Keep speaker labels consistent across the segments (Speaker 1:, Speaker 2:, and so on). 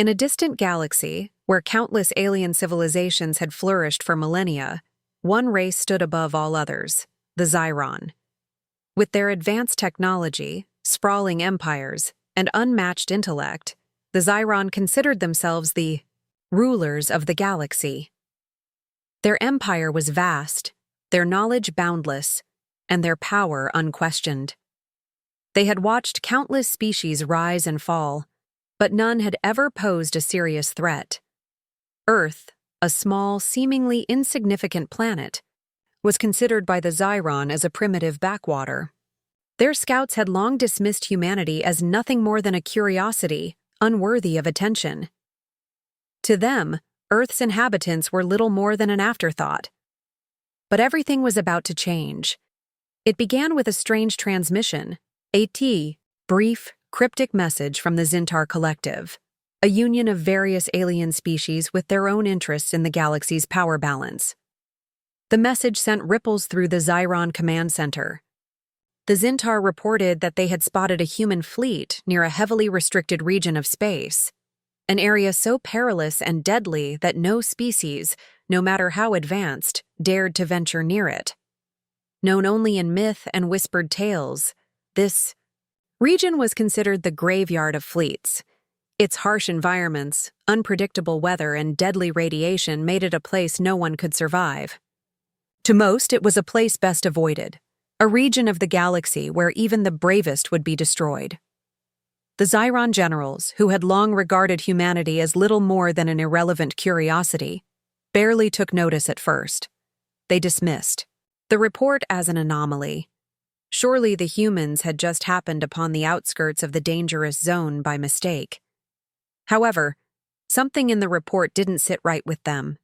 Speaker 1: In a distant galaxy, where countless alien civilizations had flourished for millennia, one race stood above all others, the Xyron. With their advanced technology, sprawling empires, and unmatched intellect, the Xyron considered themselves the rulers of the galaxy. Their empire was vast, their knowledge boundless, and their power unquestioned. They had watched countless species rise and fall, but none had ever posed a serious threat. Earth, a small, seemingly insignificant planet, was considered by the Xyron as a primitive backwater. Their scouts had long dismissed humanity as nothing more than a curiosity, unworthy of attention. To them, Earth's inhabitants were little more than an afterthought. But everything was about to change. It began with a strange transmission, a brief, cryptic message from the Xintar Collective, a union of various alien species with their own interests in the galaxy's power balance. The message sent ripples through the Xyron command center. The Xintar reported that they had spotted a human fleet near a heavily restricted region of space, an area so perilous and deadly that no species, no matter how advanced, dared to venture near it. Known only in myth and whispered tales, this region was considered the graveyard of fleets. Its harsh environments, unpredictable weather, and deadly radiation made it a place no one could survive. To most, it was a place best avoided, a region of the galaxy where even the bravest would be destroyed. The Xyron generals, who had long regarded humanity as little more than an irrelevant curiosity, barely took notice at first. They dismissed the report as an anomaly. Surely the humans had just happened upon the outskirts of the dangerous zone by mistake. However, something in the report didn't sit right with them.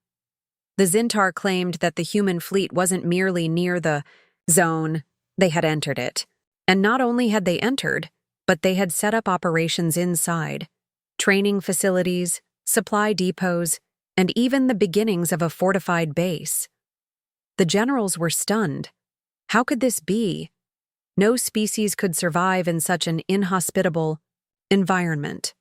Speaker 1: The Xintar claimed that the human fleet wasn't merely near the zone, they had entered it. And not only had they entered, but they had set up operations inside, training facilities, supply depots, and even the beginnings of a fortified base. The generals were stunned. How could this be? No species could survive in such an inhospitable environment.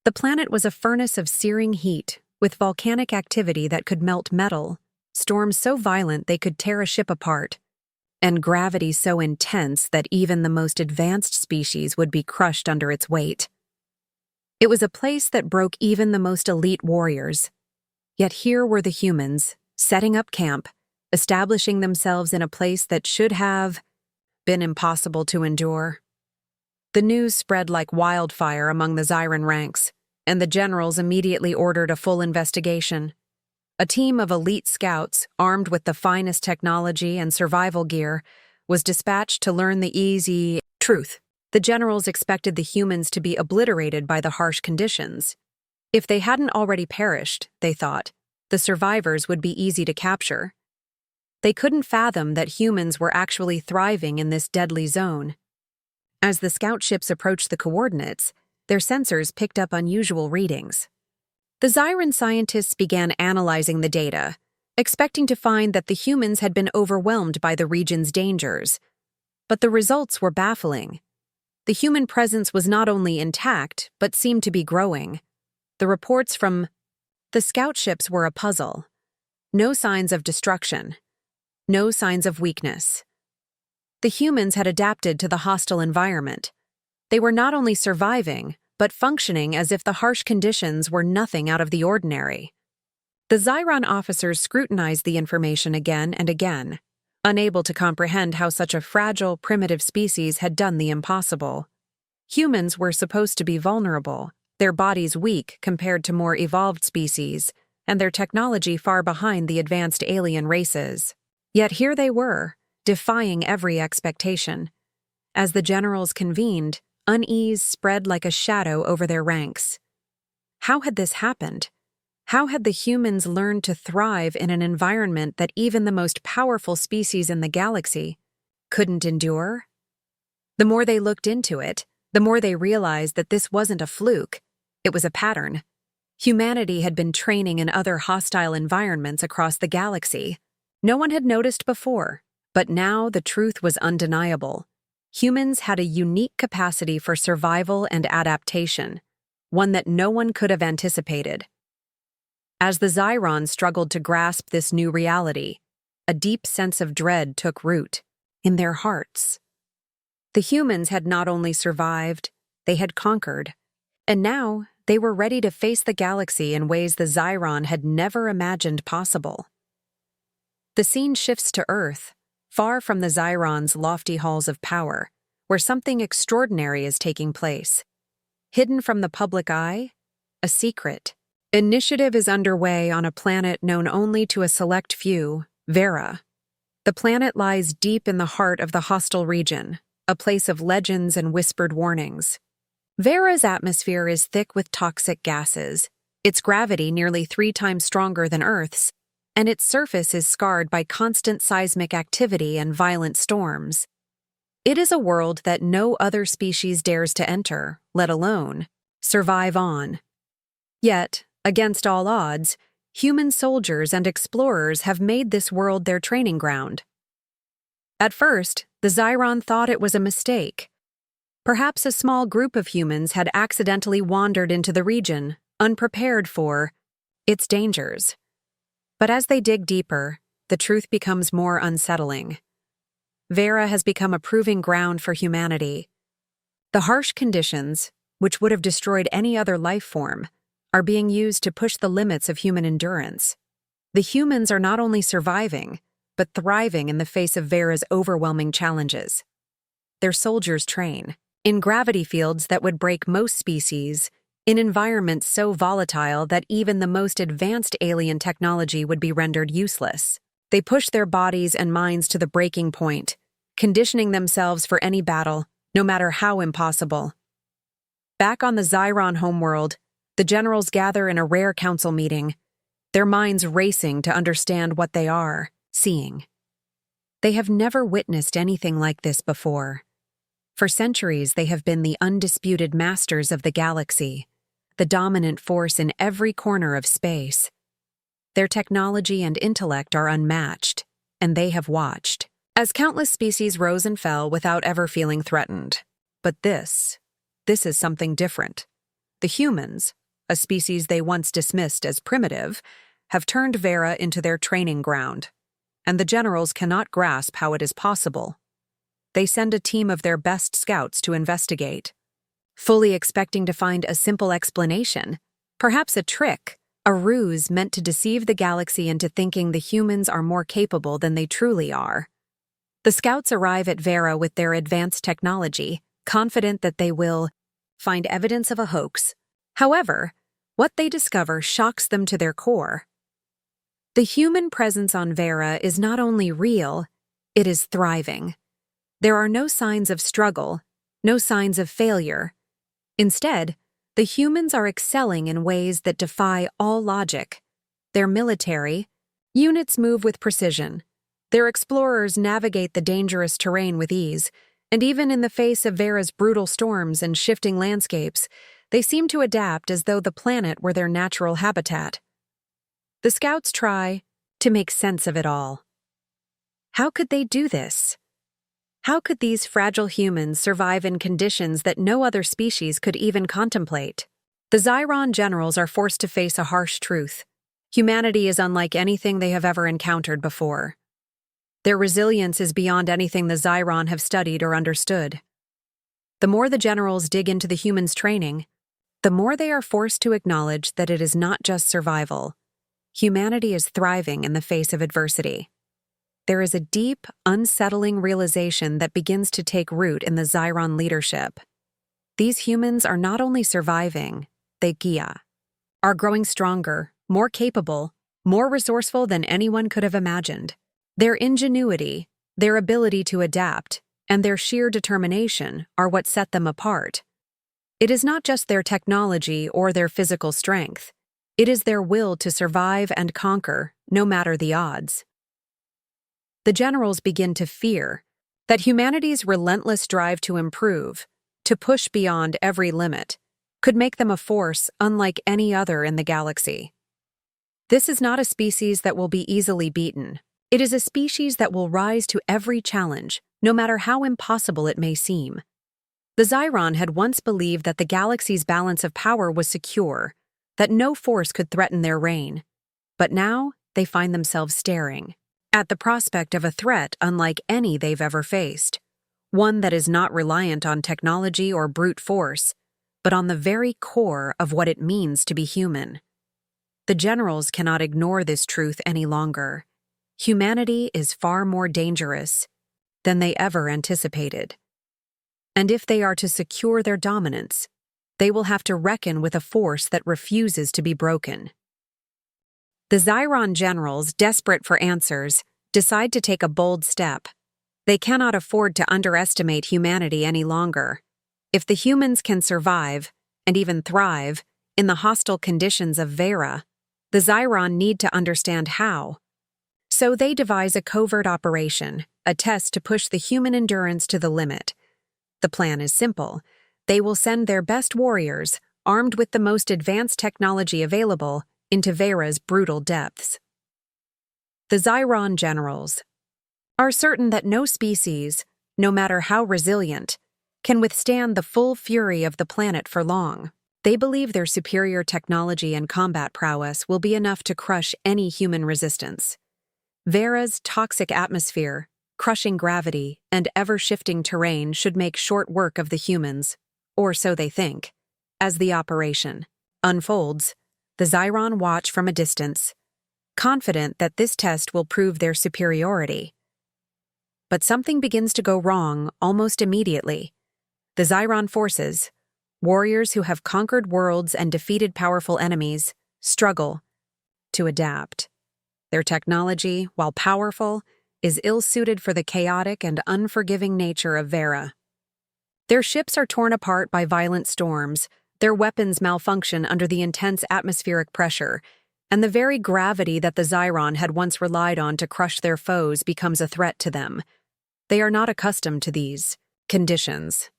Speaker 1: The planet was a furnace of searing heat, with volcanic activity that could melt metal, storms so violent they could tear a ship apart, and gravity so intense that even the most advanced species would be crushed under its weight. It was a place that broke even the most elite warriors. Yet here were the humans, setting up camp, establishing themselves in a place that should have been impossible to endure. The news spread like wildfire among the Xyron ranks, and the generals immediately ordered a full investigation. A team of elite scouts, armed with the finest technology and survival gear, was dispatched to learn the easy truth. The generals expected the humans to be obliterated by the harsh conditions. If they hadn't already perished, they thought, the survivors would be easy to capture. They couldn't fathom that humans were actually thriving in this deadly zone. As the scout ships approached the coordinates, their sensors picked up unusual readings. The Xyron scientists began analyzing the data, expecting to find that the humans had been overwhelmed by the region's dangers. But the results were baffling. The human presence was not only intact, but seemed to be growing. The reports from the scout ships were a puzzle. No signs of destruction. No signs of weakness. The humans had adapted to the hostile environment. They were not only surviving, but functioning as if the harsh conditions were nothing out of the ordinary. The Xyron officers scrutinized the information again and again, unable to comprehend how such a fragile, primitive species had done the impossible. Humans were supposed to be vulnerable, their bodies weak compared to more evolved species, and their technology far behind the advanced alien races. Yet here they were, defying every expectation. As the generals convened, unease spread like a shadow over their ranks. How had this happened? How had the humans learned to thrive in an environment that even the most powerful species in the galaxy couldn't endure? The more they looked into it, the more they realized that this wasn't a fluke. It was a pattern. Humanity had been training in other hostile environments across the galaxy. No one had noticed before, but now the truth was undeniable. Humans had a unique capacity for survival and adaptation. one that no one could have anticipated. As the Xyrons struggled to grasp this new reality, a deep sense of dread took root in their hearts. The humans had not only survived, they had conquered, and now they were ready to face the galaxy in ways the Xyron had never imagined possible. The scene shifts to Earth, far from the Xyron's lofty halls of power, where something extraordinary is taking place. Hidden from the public eye, a secret initiative is underway on a planet known only to a select few, Vera. The planet lies deep in the heart of the hostile region, a place of legends and whispered warnings. Vera's atmosphere is thick with toxic gases, its gravity nearly 3 times stronger than Earth's, and its surface is scarred by constant seismic activity and violent storms. It is a world that no other species dares to enter, let alone survive on. Yet, against all odds, human soldiers and explorers have made this world their training ground. At first, the Xyron thought it was a mistake. Perhaps a small group of humans had accidentally wandered into the region, unprepared for its dangers. But as they dig deeper, the truth becomes more unsettling. Vera has become a proving ground for humanity. The harsh conditions, which would have destroyed any other life form, are being used to push the limits of human endurance. The humans are not only surviving, but thriving in the face of Vera's overwhelming challenges. Their soldiers train in gravity fields that would break most species, in environments so volatile that even the most advanced alien technology would be rendered useless. They push their bodies and minds to the breaking point, conditioning themselves for any battle, no matter how impossible. Back on the Xyron homeworld, the generals gather in a rare council meeting, their minds racing to understand what they are seeing. They have never witnessed anything like this before. For centuries, they have been the undisputed masters of the galaxy, the dominant force in every corner of space. Their technology and intellect are unmatched, and they have watched as countless species rose and fell without ever feeling threatened. But this is something different. The humans, a species they once dismissed as primitive, have turned Vera into their training ground, and the generals cannot grasp how it is possible. They send a team of their best scouts to investigate, fully expecting to find a simple explanation, perhaps a trick, a ruse meant to deceive the galaxy into thinking the humans are more capable than they truly are. The scouts arrive at Vera with their advanced technology, confident that they will find evidence of a hoax. However, what they discover shocks them to their core. The human presence on Vera is not only real, it is thriving. There are no signs of struggle, no signs of failure. Instead, the humans are excelling in ways that defy all logic. Their military units move with precision. Their explorers navigate the dangerous terrain with ease, and even in the face of Vera's brutal storms and shifting landscapes, they seem to adapt as though the planet were their natural habitat. The scouts try to make sense of it all. How could they do this? How could these fragile humans survive in conditions that no other species could even contemplate? The Xyron generals are forced to face a harsh truth. Humanity is unlike anything they have ever encountered before. Their resilience is beyond anything the Xyron have studied or understood. The more the generals dig into the humans' training, the more they are forced to acknowledge that it is not just survival. Humanity is thriving in the face of adversity. There is a deep, unsettling realization that begins to take root in the Xyron leadership. These humans are not only surviving, they are growing stronger, more capable, more resourceful than anyone could have imagined. Their ingenuity, their ability to adapt, and their sheer determination are what set them apart. It is not just their technology or their physical strength. It is their will to survive and conquer, no matter the odds. The generals begin to fear that humanity's relentless drive to improve, to push beyond every limit, could make them a force unlike any other in the galaxy. This is not a species that will be easily beaten. It is a species that will rise to every challenge, no matter how impossible it may seem. The Zyron had once believed that the galaxy's balance of power was secure, that no force could threaten their reign. But now, they find themselves staring at the prospect of a threat unlike any they've ever faced, one that is not reliant on technology or brute force, but on the very core of what it means to be human. The generals cannot ignore this truth any longer. Humanity is far more dangerous than they ever anticipated. And if they are to secure their dominance, they will have to reckon with a force that refuses to be broken. The Zyron generals, desperate for answers, decide to take a bold step. They cannot afford to underestimate humanity any longer. If the humans can survive, and even thrive, in the hostile conditions of Vera, the Zyron need to understand how. So they devise a covert operation, a test to push the human endurance to the limit. The plan is simple. They will send their best warriors, armed with the most advanced technology available, into Vera's brutal depths. The Zyron generals are certain that no species, no matter how resilient, can withstand the full fury of the planet for long. They believe their superior technology and combat prowess will be enough to crush any human resistance. Vera's toxic atmosphere, crushing gravity, and ever-shifting terrain should make short work of the humans, or so they think. As the operation unfolds, the Zyron watch from a distance, confident that this test will prove their superiority. But something begins to go wrong almost immediately. The Zyron forces, warriors who have conquered worlds and defeated powerful enemies, struggle to adapt. Their technology, while powerful, is ill-suited for the chaotic and unforgiving nature of Vera. Their ships are torn apart by violent storms, their weapons malfunction under the intense atmospheric pressure, and the very gravity that the Zyron had once relied on to crush their foes becomes a threat to them. They are not accustomed to these conditions.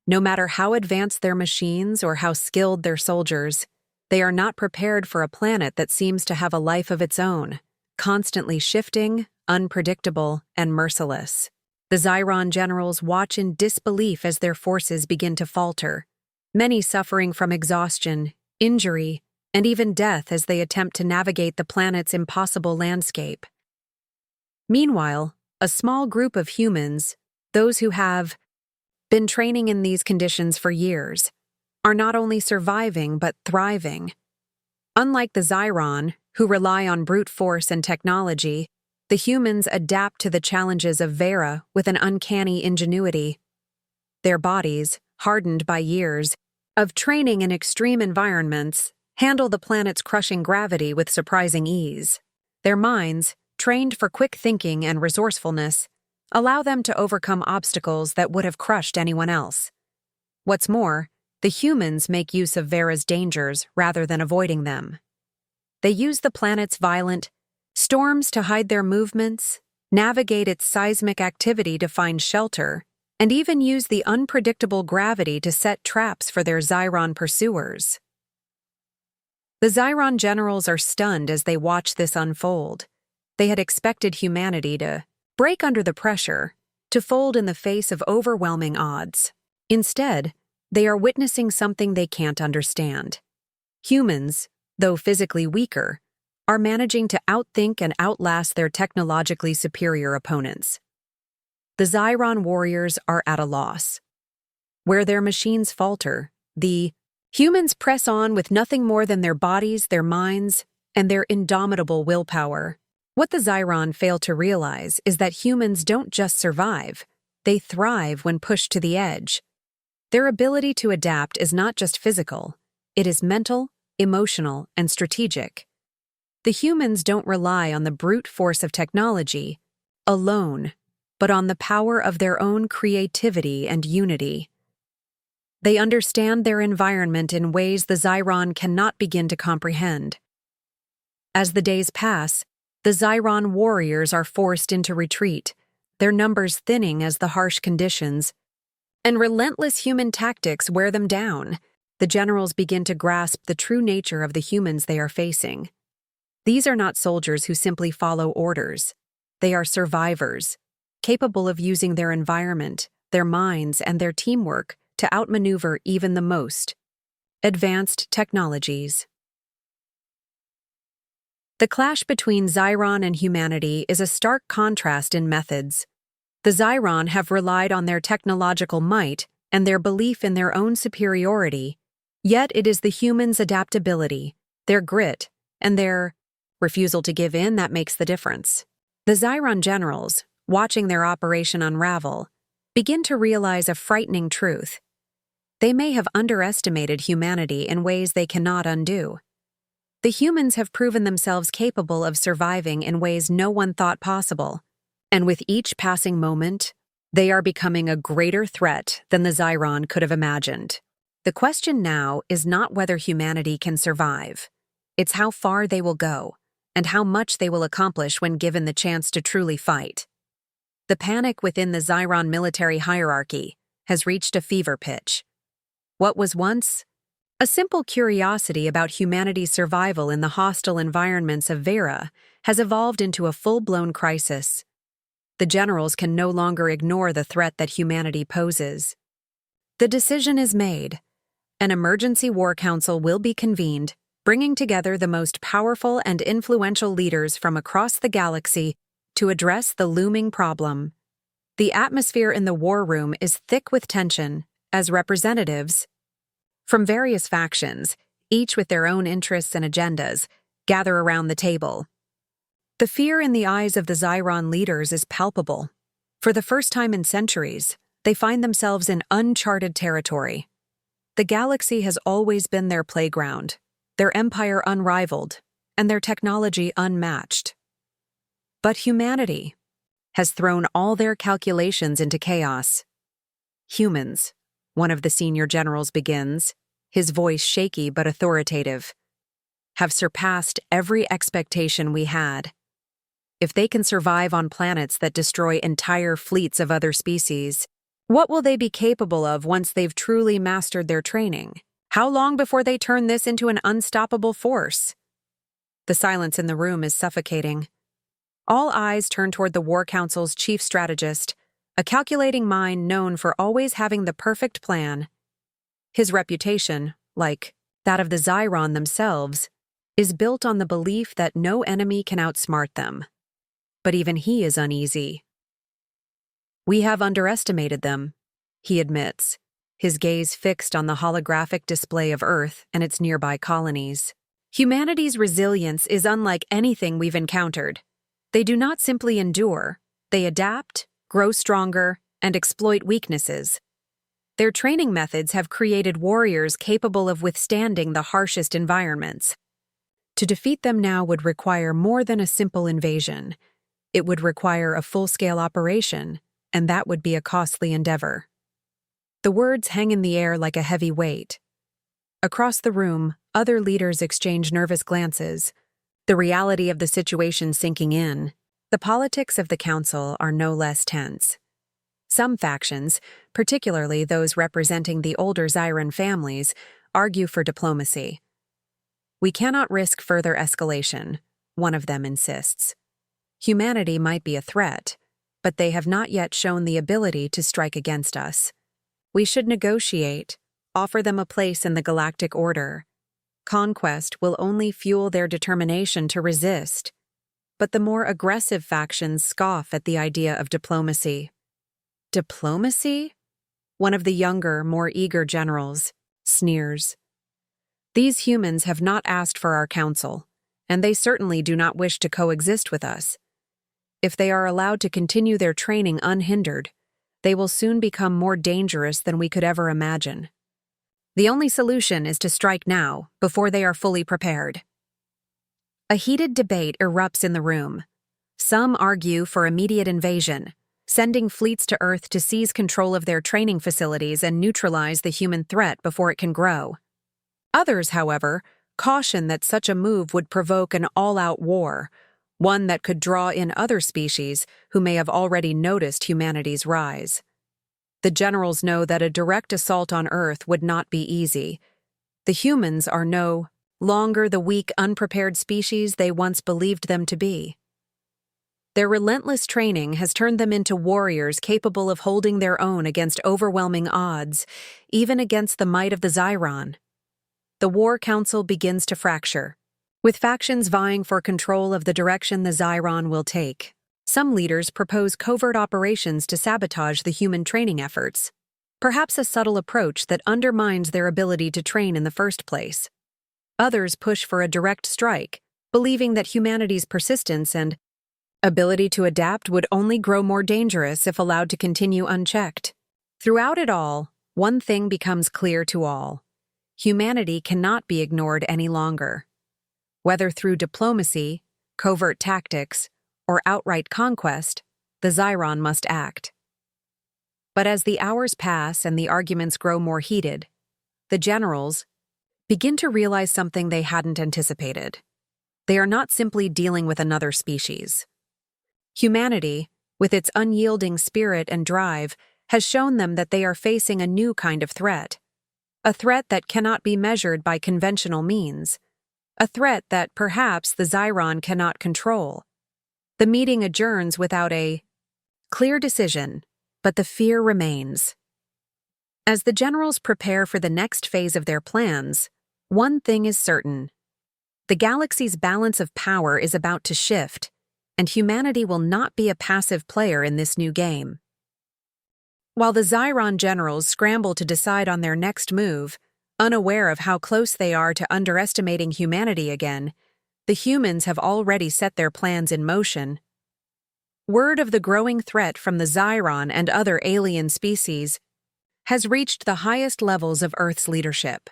Speaker 1: No matter how advanced their machines or how skilled their soldiers, they are not prepared for a planet that seems to have a life of its own, constantly shifting, unpredictable, and merciless. The Zyron generals watch in disbelief as their forces begin to falter, many suffering from exhaustion, injury, and even death as they attempt to navigate the planet's impossible landscape. Meanwhile, a small group of humans, those who have been training in these conditions for years, are not only surviving but thriving. Unlike the Zyron, who rely on brute force and technology, the humans adapt to the challenges of Vera with an uncanny ingenuity. Their bodies, hardened by years of training in extreme environments, handle the planet's crushing gravity with surprising ease. Their minds, trained for quick thinking and resourcefulness, allow them to overcome obstacles that would have crushed anyone else. What's more, the humans make use of Vera's dangers rather than avoiding them. They use the planet's violent storms to hide their movements, navigate its seismic activity to find shelter, and even use the unpredictable gravity to set traps for their Zyron pursuers. The Zyron generals are stunned as they watch this unfold. They had expected humanity to break under the pressure, to fold in the face of overwhelming odds. Instead, they are witnessing something they can't understand. Humans, though physically weaker, are managing to outthink and outlast their technologically superior opponents. The Zyron warriors are at a loss. Where their machines falter, the humans press on with nothing more than their bodies, their minds, and their indomitable willpower. What the Zyron fail to realize is that humans don't just survive, they thrive when pushed to the edge. Their ability to adapt is not just physical, it is mental, emotional, and strategic. The humans don't rely on the brute force of technology alone, but on the power of their own creativity and unity. They understand their environment in ways the Zyron cannot begin to comprehend. As the days pass, the Zyron warriors are forced into retreat, their numbers thinning as the harsh conditions and relentless human tactics wear them down. The generals begin to grasp the true nature of the humans they are facing. These are not soldiers who simply follow orders. They are survivors, capable of using their environment, their minds, and their teamwork to outmaneuver even the most advanced technologies. The clash between Zyron and humanity is a stark contrast in methods. The Zyron have relied on their technological might and their belief in their own superiority, yet it is the humans' adaptability, their grit, and their refusal to give in that makes the difference. The Zyron generals, watching their operation unravel, begin to realize a frightening truth. They may have underestimated humanity in ways they cannot undo. The humans have proven themselves capable of surviving in ways no one thought possible, and with each passing moment, they are becoming a greater threat than the Zyron could have imagined. The question now is not whether humanity can survive. It's how far they will go, and how much they will accomplish when given the chance to truly fight. The panic within the Zyron military hierarchy has reached a fever pitch. What was once a simple curiosity about humanity's survival in the hostile environments of Vera has evolved into a full-blown crisis. The generals can no longer ignore the threat that humanity poses. The decision is made. An emergency war council will be convened, bringing together the most powerful and influential leaders from across the galaxy to address the looming problem. The atmosphere in the war room is thick with tension as representatives from various factions, each with their own interests and agendas, gather around the table. The fear in the eyes of the Zyron leaders is palpable. For the first time in centuries, they find themselves in uncharted territory. The galaxy has always been their playground, their empire unrivaled, and their technology unmatched. But humanity has thrown all their calculations into chaos. Humans, one of the senior generals begins, his voice shaky but authoritative, have surpassed every expectation we had. If they can survive on planets that destroy entire fleets of other species, what will they be capable of once they've truly mastered their training? How long before they turn this into an unstoppable force? The silence in the room is suffocating. All eyes turn toward the War Council's chief strategist, a calculating mind known for always having the perfect plan. His reputation, like that of the Zyron themselves, is built on the belief that no enemy can outsmart them. But even he is uneasy. We have underestimated them, he admits, his gaze fixed on the holographic display of Earth and its nearby colonies. Humanity's resilience is unlike anything we've encountered. They do not simply endure, they adapt, grow stronger, and exploit weaknesses. Their training methods have created warriors capable of withstanding the harshest environments. To defeat them now would require more than a simple invasion. It would require a full-scale operation, and that would be a costly endeavor. The words hang in the air like a heavy weight. Across the room, other leaders exchange nervous glances, the reality of the situation sinking in. The politics of the council are no less tense. Some factions, particularly those representing the older Zyron families, argue for diplomacy. We cannot risk further escalation, one of them insists. Humanity might be a threat, but they have not yet shown the ability to strike against us. We should negotiate, offer them a place in the galactic order. Conquest will only fuel their determination to resist. But the more aggressive factions scoff at the idea of diplomacy. Diplomacy? One of the younger, more eager generals sneers. These humans have not asked for our counsel, and they certainly do not wish to coexist with us. If they are allowed to continue their training unhindered, they will soon become more dangerous than we could ever imagine. The only solution is to strike now, before they are fully prepared. A heated debate erupts in the room. Some argue for immediate invasion, sending fleets to Earth to seize control of their training facilities and neutralize the human threat before it can grow. Others, however, caution that such a move would provoke an all-out war, one that could draw in other species who may have already noticed humanity's rise. The generals know that a direct assault on Earth would not be easy. The humans are no longer the weak, unprepared species they once believed them to be. Their relentless training has turned them into warriors capable of holding their own against overwhelming odds, even against the might of the Zyron. The War Council begins to fracture, with factions vying for control of the direction the Zyron will take. Some leaders propose covert operations to sabotage the human training efforts, perhaps a subtle approach that undermines their ability to train in the first place. Others push for a direct strike, believing that humanity's persistence and ability to adapt would only grow more dangerous if allowed to continue unchecked. Throughout it all, one thing becomes clear to all. Humanity cannot be ignored any longer. Whether through diplomacy, covert tactics, or outright conquest, the Zyron must act. But as the hours pass and the arguments grow more heated, the generals begin to realize something they hadn't anticipated. They are not simply dealing with another species. Humanity, with its unyielding spirit and drive, has shown them that they are facing a new kind of threat. A threat that cannot be measured by conventional means. A threat that perhaps the Zyron cannot control. The meeting adjourns without a clear decision, but the fear remains. As the generals prepare for the next phase of their plans, one thing is certain. The galaxy's balance of power is about to shift, and humanity will not be a passive player in this new game. While the Zyron generals scramble to decide on their next move, unaware of how close they are to underestimating humanity again, the humans have already set their plans in motion. Word of the growing threat from the Zyron and other alien species has reached the highest levels of Earth's leadership.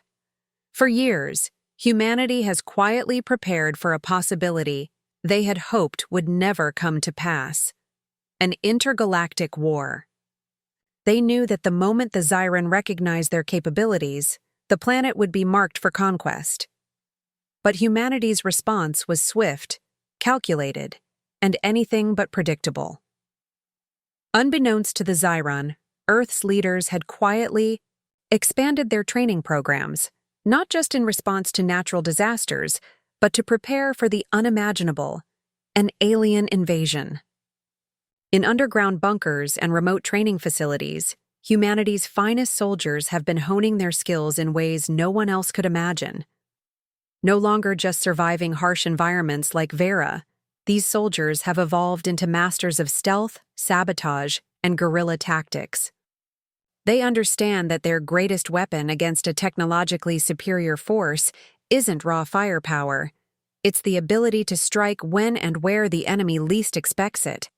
Speaker 1: For years, humanity has quietly prepared for a possibility they had hoped would never come to pass: an intergalactic war. They knew that the moment the Zyron recognized their capabilities, the planet would be marked for conquest. But humanity's response was swift, calculated, and anything but predictable. Unbeknownst to the Zyron, Earth's leaders had quietly expanded their training programs, not just in response to natural disasters, but to prepare for the unimaginable, an alien invasion. In underground bunkers and remote training facilities, humanity's finest soldiers have been honing their skills in ways no one else could imagine. No longer just surviving harsh environments like Vera, these soldiers have evolved into masters of stealth, sabotage, and guerrilla tactics. They understand that their greatest weapon against a technologically superior force isn't raw firepower. It's the ability to strike when and where the enemy least expects it.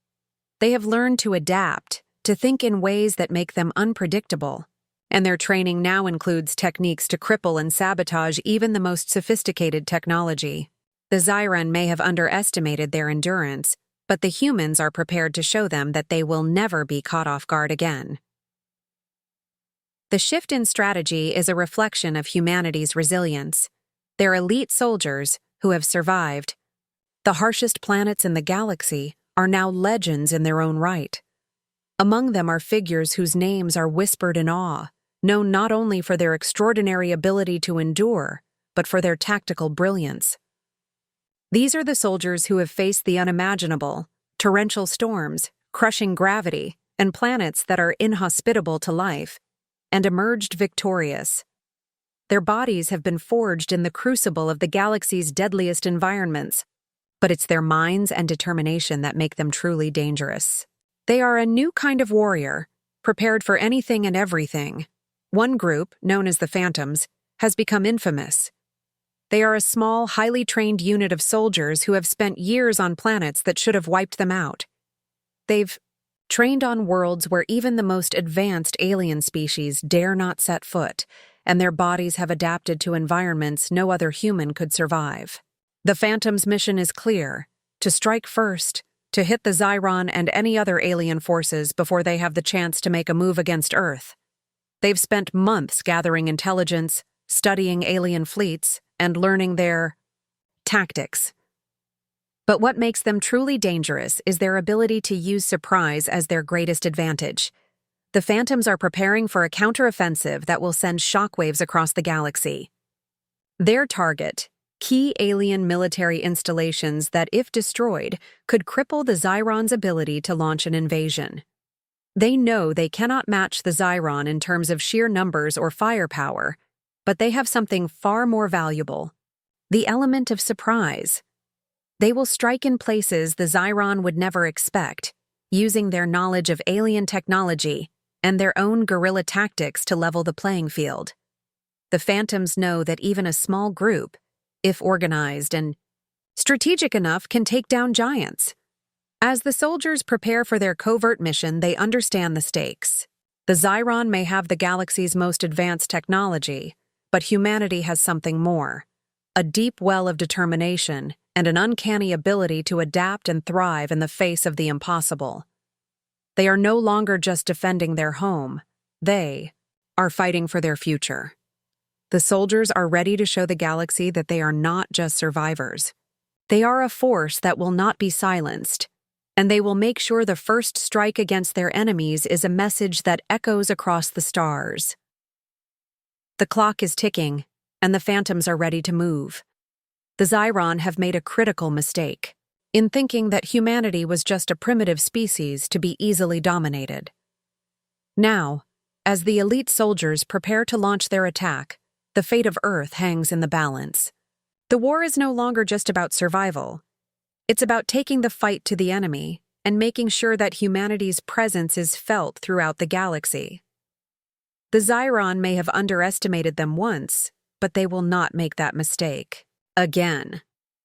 Speaker 1: They have learned to adapt, to think in ways that make them unpredictable, and their training now includes techniques to cripple and sabotage even the most sophisticated technology. The Zyron may have underestimated their endurance, but the humans are prepared to show them that they will never be caught off guard again. The shift in strategy is a reflection of humanity's resilience. Their elite soldiers, who have survived the harshest planets in the galaxy, are now legends in their own right. Among them are figures whose names are whispered in awe, known not only for their extraordinary ability to endure, but for their tactical brilliance. These are the soldiers who have faced the unimaginable: torrential storms, crushing gravity, and planets that are inhospitable to life, and emerged victorious. Their bodies have been forged in the crucible of the galaxy's deadliest environments, but it's their minds and determination that make them truly dangerous. They are a new kind of warrior, prepared for anything and everything. One group, known as the Phantoms, has become infamous. They are a small, highly trained unit of soldiers who have spent years on planets that should have wiped them out. They've trained on worlds where even the most advanced alien species dare not set foot, and their bodies have adapted to environments no other human could survive. The Phantom's mission is clear: to strike first, to hit the Zyron and any other alien forces before they have the chance to make a move against Earth. They've spent months gathering intelligence, studying alien fleets, and learning their tactics. But what makes them truly dangerous is their ability to use surprise as their greatest advantage. The Phantoms are preparing for a counteroffensive that will send shockwaves across the galaxy. Their target, key alien military installations that, if destroyed, could cripple the Zyron's ability to launch an invasion. They know they cannot match the Zyron in terms of sheer numbers or firepower, but they have something far more valuable: the element of surprise. They will strike in places the Zyron would never expect, using their knowledge of alien technology and their own guerrilla tactics to level the playing field. The Phantoms know that even a small group, if organized and strategic enough, can take down giants. As the soldiers prepare for their covert mission, they understand the stakes. The Zyron may have the galaxy's most advanced technology, but humanity has something more: a deep well of determination and an uncanny ability to adapt and thrive in the face of the impossible. They are no longer just defending their home, they are fighting for their future. The soldiers are ready to show the galaxy that they are not just survivors. They are a force that will not be silenced, and they will make sure the first strike against their enemies is a message that echoes across the stars. The clock is ticking, and the Phantoms are ready to move. The Zyron have made a critical mistake in thinking that humanity was just a primitive species to be easily dominated. Now, as the elite soldiers prepare to launch their attack, the fate of Earth hangs in the balance. The war is no longer just about survival. It's about taking the fight to the enemy and making sure that humanity's presence is felt throughout the galaxy. The Zyron may have underestimated them once, but they will not make that mistake again.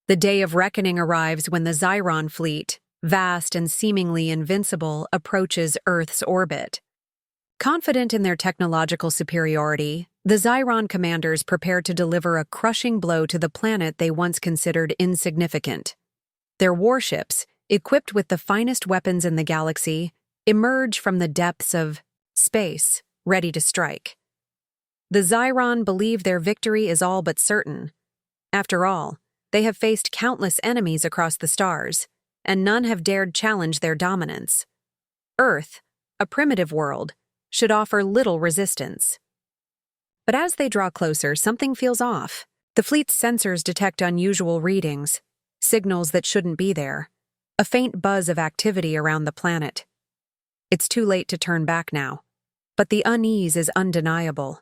Speaker 1: The day of reckoning arrives when the Zyron fleet, vast and seemingly invincible, approaches Earth's orbit. Confident in their technological superiority, the Zyron commanders prepare to deliver a crushing blow to the planet they once considered insignificant. Their warships, equipped with the finest weapons in the galaxy, emerge from the depths of space, ready to strike. The Zyron believe their victory is all but certain. After all, they have faced countless enemies across the stars, and none have dared challenge their dominance. Earth, a primitive world, should offer little resistance. But as they draw closer, something feels off. The fleet's sensors detect unusual readings, signals that shouldn't be there, a faint buzz of activity around the planet. It's too late to turn back now, but the unease is undeniable.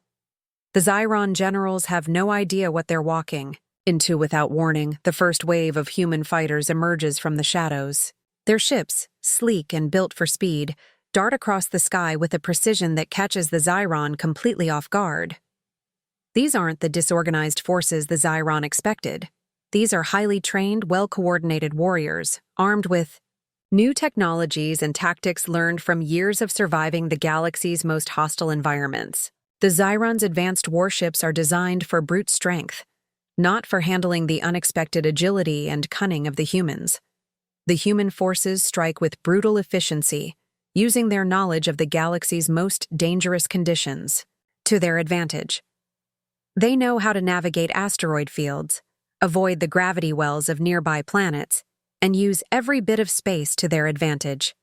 Speaker 1: The Zyron generals have no idea what they're walking into without warning. The first wave of human fighters emerges from the shadows. Their ships, sleek and built for speed, dart across the sky with a precision that catches the Zyron completely off guard. These aren't the disorganized forces the Zyron expected. These are highly trained, well-coordinated warriors, armed with new technologies and tactics learned from years of surviving the galaxy's most hostile environments. The Zyron's advanced warships are designed for brute strength, not for handling the unexpected agility and cunning of the humans. The human forces strike with brutal efficiency, using their knowledge of the galaxy's most dangerous conditions to their advantage. They know how to navigate asteroid fields, avoid the gravity wells of nearby planets, and use every bit of space to their advantage.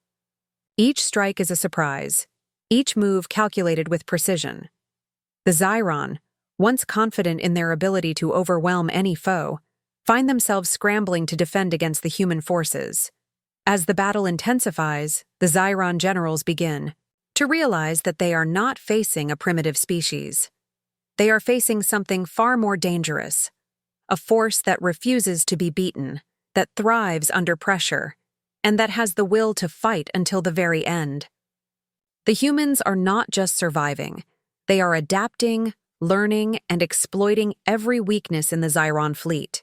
Speaker 1: Each strike is a surprise, each move calculated with precision. The Zyron, once confident in their ability to overwhelm any foe, find themselves scrambling to defend against the human forces. As the battle intensifies, the Zyron generals begin to realize that they are not facing a primitive species. They are facing something far more dangerous, a force that refuses to be beaten, that thrives under pressure, and that has the will to fight until the very end. The humans are not just surviving, they are adapting, learning, and exploiting every weakness in the Zyron fleet.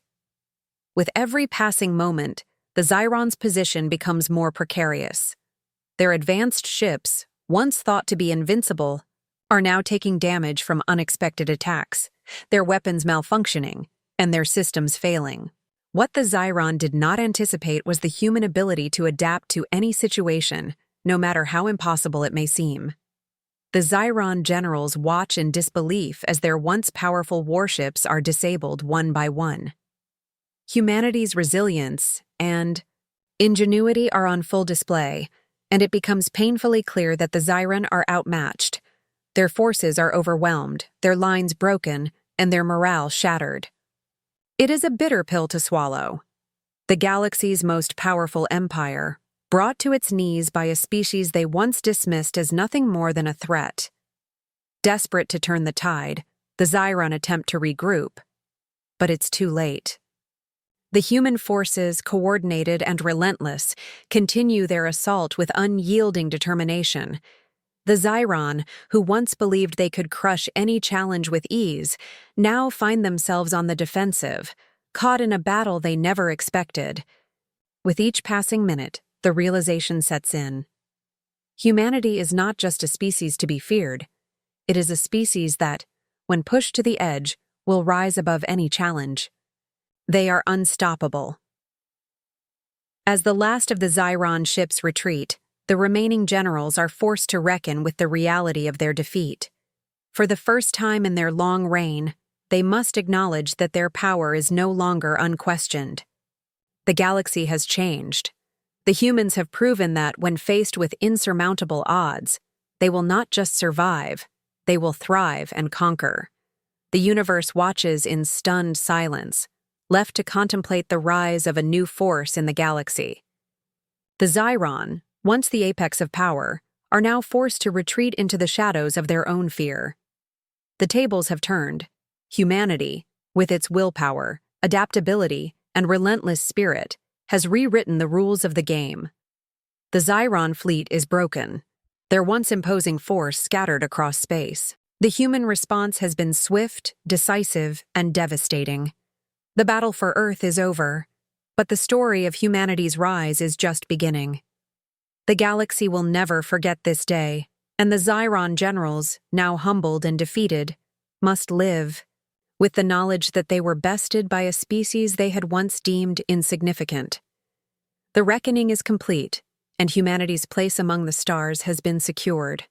Speaker 1: With every passing moment, the Zyron's position becomes more precarious. Their advanced ships, once thought to be invincible, are now taking damage from unexpected attacks, their weapons malfunctioning, and their systems failing. What the Zyron did not anticipate was the human ability to adapt to any situation, no matter how impossible it may seem. The Zyron generals watch in disbelief as their once powerful warships are disabled one by one. Humanity's resilience and ingenuity are on full display, and it becomes painfully clear that the Zyron are outmatched. Their forces are overwhelmed, their lines broken, and their morale shattered. It is a bitter pill to swallow. The galaxy's most powerful empire, brought to its knees by a species they once dismissed as nothing more than a threat. Desperate to turn the tide, the Zyron attempt to regroup, but it's too late. The human forces, coordinated and relentless, continue their assault with unyielding determination. The Zyron, who once believed they could crush any challenge with ease, now find themselves on the defensive, caught in a battle they never expected. With each passing minute, the realization sets in. Humanity is not just a species to be feared. It is a species that, when pushed to the edge, will rise above any challenge. They are unstoppable. As the last of the Zyron ships retreat, the remaining generals are forced to reckon with the reality of their defeat. For the first time in their long reign, they must acknowledge that their power is no longer unquestioned. The galaxy has changed. The humans have proven that when faced with insurmountable odds, they will not just survive, they will thrive and conquer. The universe watches in stunned silence, left to contemplate the rise of a new force in the galaxy. The Zyron, once the apex of power, are now forced to retreat into the shadows of their own fear. The tables have turned. Humanity, with its willpower, adaptability, and relentless spirit, has rewritten the rules of the game. The Zyron fleet is broken, their once imposing force scattered across space. The human response has been swift, decisive, and devastating. The battle for Earth is over, but the story of humanity's rise is just beginning. The galaxy will never forget this day, and the Zyron generals, now humbled and defeated, must live with the knowledge that they were bested by a species they had once deemed insignificant. The reckoning is complete, and humanity's place among the stars has been secured.